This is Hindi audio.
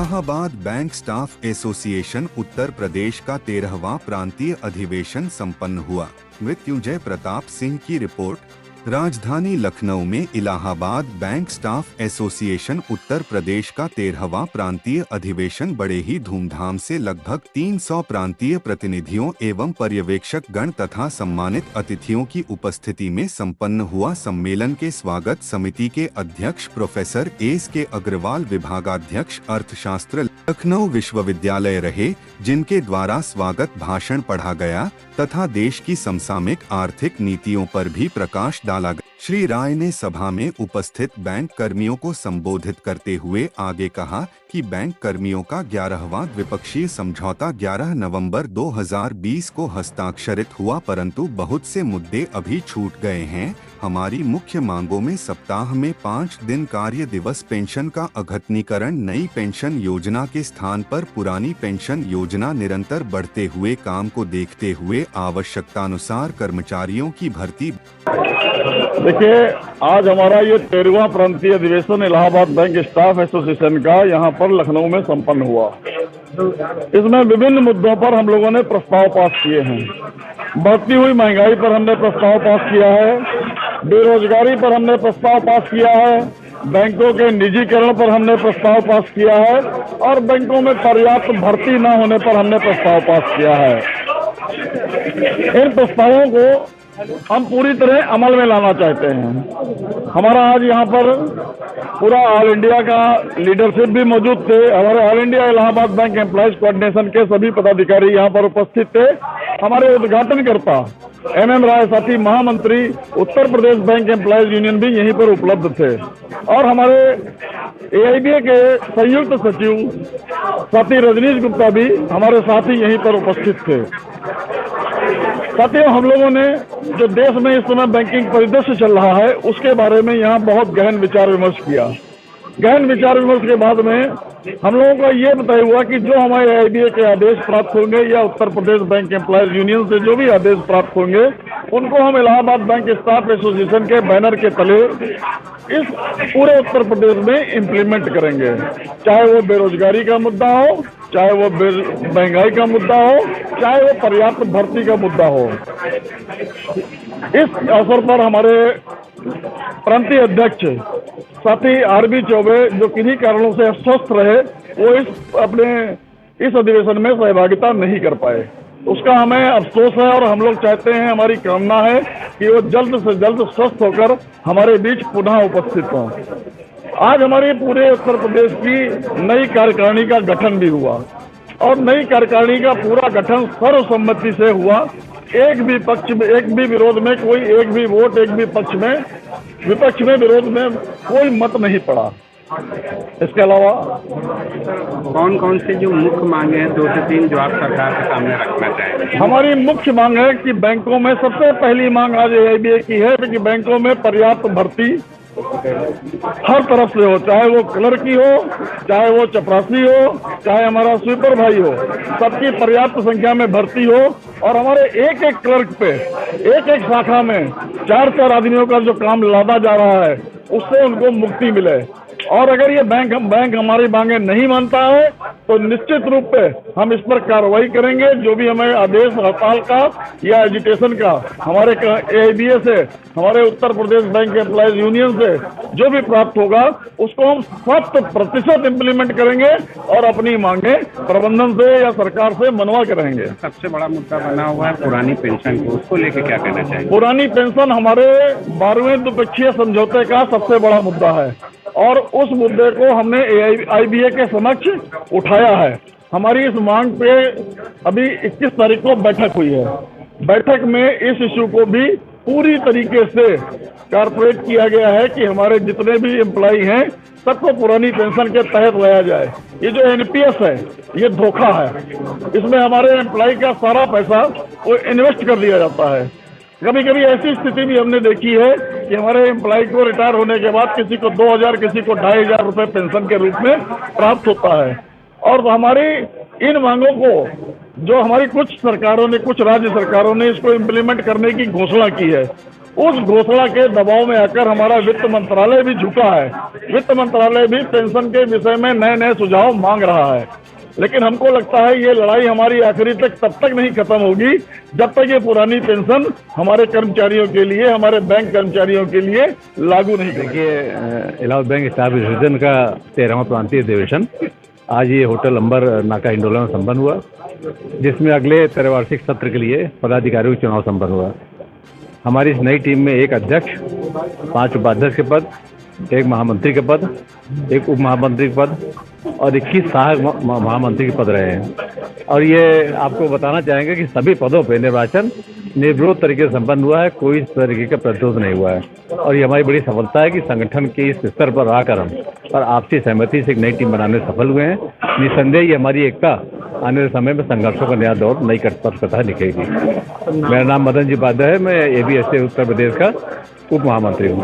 Allahabad bank staff association Uttar Pradesh का 13वां प्रांतीय अधिवेशन संपन्न हुआ। मृत्युंजय प्रताप सिंह की रिपोर्ट। राजधानी लखनऊ में Allahabad bank staff association Uttar Pradesh का 13वां प्रांतीय अधिवेशन बड़े ही धूमधाम से लगभग 300 प्रांतीय प्रतिनिधियों एवं पर्यवेक्षक गण तथा सम्मानित अतिथियों की उपस्थिति में संपन्न हुआ। सम्मेलन के स्वागत समिति के अध्यक्ष प्रोफेसर एस.के. अग्रवाल, विभागाध्यक्ष अर्थशास्त्र लखनऊ विश्वविद्यालय रहे, जिनके द्वारा स्वागत भाषण पढ़ा गया तथा देश की समसामयिक आर्थिक नीतियों पर भी प्रकाश डाला गया। श्री राय ने सभा में उपस्थित बैंक कर्मियों को संबोधित करते हुए आगे कहा कि बैंक कर्मियों का 11वां द्विपक्षीय समझौता 11 नवंबर 2020 को हस्ताक्षरित हुआ, परंतु बहुत से मुद्दे अभी छूट गए हैं। हमारी मुख्य मांगों में सप्ताह में 5 दिन कार्य दिवस, पेंशन का अघतनीकरण, नई पेंशन योजना के स्थान पर पुरानी पेंशन योजना, निरंतर बढ़ते हुए काम को देखते हुए आवश्यकतानुसार कर्मचारियों की भर्ती। देखिए, आज हमारा ये 13वां प्रांतीय अधिवेशन इलाहाबाद बैंक स्टाफ एसोसिएशन का यहाँ पर लखनऊ में संपन्न हुआ। इसमें विभिन्न मुद्दों पर हम लोगों ने प्रस्ताव पास किए हैं। बढ़ती हुई महंगाई पर हमने प्रस्ताव पास किया है, बेरोजगारी पर हमने प्रस्ताव पास किया है, बैंकों के निजीकरण पर हमने प्रस्ताव पास किया है और बैंकों में पर्याप्त भर्ती न होने पर हमने प्रस्ताव पास किया है। इन प्रस्तावों को हम पूरी तरह अमल में लाना चाहते हैं। हमारा आज यहाँ पर पूरा ऑल इंडिया का लीडरशिप भी मौजूद थे। हमारे all India Allahabad bank employees coordination के सभी पदाधिकारी यहाँ पर उपस्थित थे। हमारे उद्घाटनकर्ता एम राय, साथी महामंत्री Uttar Pradesh bank employees union भी यहीं पर उपलब्ध थे और हमारे AIBA के संयुक्त सचिव साथी रजनीश गुप्ता भी हमारे साथ ही यहीं पर उपस्थित थे। साथियों, हम लोगों ने जो देश में इस समय बैंकिंग परिदृश्य चल रहा है उसके बारे में यहाँ बहुत गहन विचार विमर्श किया। गहन विचार विमर्श के बाद में हम लोगों का ये बताया हुआ कि जो हमारे AIBA के आदेश प्राप्त होंगे या Uttar Pradesh bank employees union से जो भी आदेश प्राप्त होंगे उनको हम इलाहाबाद बैंक स्टाफ एसोसिएशन के बैनर के तले इस पूरे उत्तर प्रदेश में इम्प्लीमेंट करेंगे। चाहे वो बेरोजगारी का मुद्दा हो, चाहे वो महंगाई का मुद्दा हो, चाहे वो पर्याप्त भर्ती का मुद्दा हो। इस अवसर पर हमारे प्रांतीय अध्यक्ष साथी RB चौबे, जो किन्हीं कारणों से अस्वस्थ रहे, वो इस अधिवेशन में सहभागिता नहीं कर पाए। उसका हमें अफसोस है और हम लोग चाहते हैं, हमारी कामना है कि वो जल्द से जल्द स्वस्थ होकर हमारे बीच पुनः उपस्थित हों। आज हमारे पूरे उत्तर प्रदेश की नई कार्यकारिणी का गठन भी हुआ और नई कार्यकारिणी का पूरा गठन सर्वसम्मति से हुआ। एक भी पक्ष में, एक भी विरोध में कोई, एक भी वोट, एक भी पक्ष में, विपक्ष में, विरोध में कोई मत नहीं पड़ा। इसके अलावा कौन कौन से जो मुख्य मांगे हैं 2 से 3 जो आप सरकार के सामने रखना चाहेंगे? हमारी मुख्य मांग है कि बैंकों में सबसे पहली मांग आज AIBA की है कि बैंकों में पर्याप्त भर्ती हर तरफ से हो, चाहे वो क्लर्क की हो, चाहे वो चपरासी हो, चाहे हमारा स्वीपर भाई हो, सबकी पर्याप्त संख्या में भर्ती हो और हमारे एक एक क्लर्क पे, एक एक शाखा में 4-4 आदमियों का जो काम लादा जा रहा है उससे उनको मुक्ति मिले। और अगर ये बैंक हमारी मांगे नहीं मानता है तो निश्चित रूप पे हम इस पर कार्रवाई करेंगे। जो भी हमें आदेश हड़ताल का या एजिटेशन का हमारे AIBA से, हमारे Uttar Pradesh bank employees union से जो भी प्राप्त होगा उसको हम 100% इम्प्लीमेंट करेंगे और अपनी मांगे प्रबंधन से या सरकार से मनवा के रहेंगे। सबसे बड़ा मुद्दा बना हुआ है पुरानी पेंशन को, उसको लेके क्या कहना चाहिए? पुरानी पेंशन हमारे 12वें द्विपक्षीय समझौते का सबसे बड़ा मुद्दा है और उस मुद्दे को हमने AIBA के समक्ष उठाया है। हमारी इस मांग पे अभी 21 तारीख को बैठक हुई है। बैठक में इस इशू को भी पूरी तरीके से कारपोरेट किया गया है कि हमारे जितने भी एम्प्लॉई हैं सबको पुरानी पेंशन के तहत लाया जाए। ये जो NPS है ये धोखा है, इसमें हमारे एम्प्लॉई का सारा पैसा वो इन्वेस्ट कर दिया जाता है। कभी कभी ऐसी स्थिति भी हमने देखी है कि हमारे एम्प्लॉय को रिटायर होने के बाद किसी को 2000, किसी को 2500 रुपए पेंशन के रूप में प्राप्त होता है। और हमारी इन मांगों को जो हमारी कुछ सरकारों ने, कुछ राज्य सरकारों ने इसको इम्प्लीमेंट करने की घोषणा की है, उस घोषणा के दबाव में आकर हमारा वित्त मंत्रालय भी झुका है। वित्त मंत्रालय भी पेंशन के विषय में नए नए सुझाव मांग रहा है, लेकिन हमको लगता है ये लड़ाई हमारी आखिरी तक तब तक नहीं खत्म होगी जब तक ये पुरानी पेंशन हमारे कर्मचारियों के लिए, हमारे बैंक कर्मचारियों के लिए लागू नहीं करेगी। देखिए, इलाहाबाद बैंक स्टाफ एसोसिएशन का 13वां प्रांतीय अधिवेशन आज ये होटल अंबर नाका इंडोला में संपन्न हुआ, जिसमें अगले त्रैवार्षिक सत्र के लिए पदाधिकारियों का चुनाव संपन्न हुआ। हमारी इस नई टीम में एक अध्यक्ष, 5 उपाध्यक्ष के पद, एक महामंत्री के पद, एक उप महामंत्री के पद और 21 सहायक महामंत्री के पद रहे हैं। और ये आपको बताना चाहेंगे कि सभी पदों पर निर्वाचन निर्विरोध तरीके से संपन्न हुआ है, कोई इस तरीके का प्रतिरोध नहीं हुआ है। और ये हमारी बड़ी सफलता है कि संगठन के इस स्तर पर आकर हम और आपसी सहमति से एक नई टीम बनाने में सफल हुए हैं। निसंदेह ये हमारी एकता आने वाले समय में संघर्षों का नया दौर, नई कथा दिखेगी। मेरा नाम मदन जी उपाध्याय है, मैं ABSA उत्तर प्रदेश का उप महामंत्री हूँ।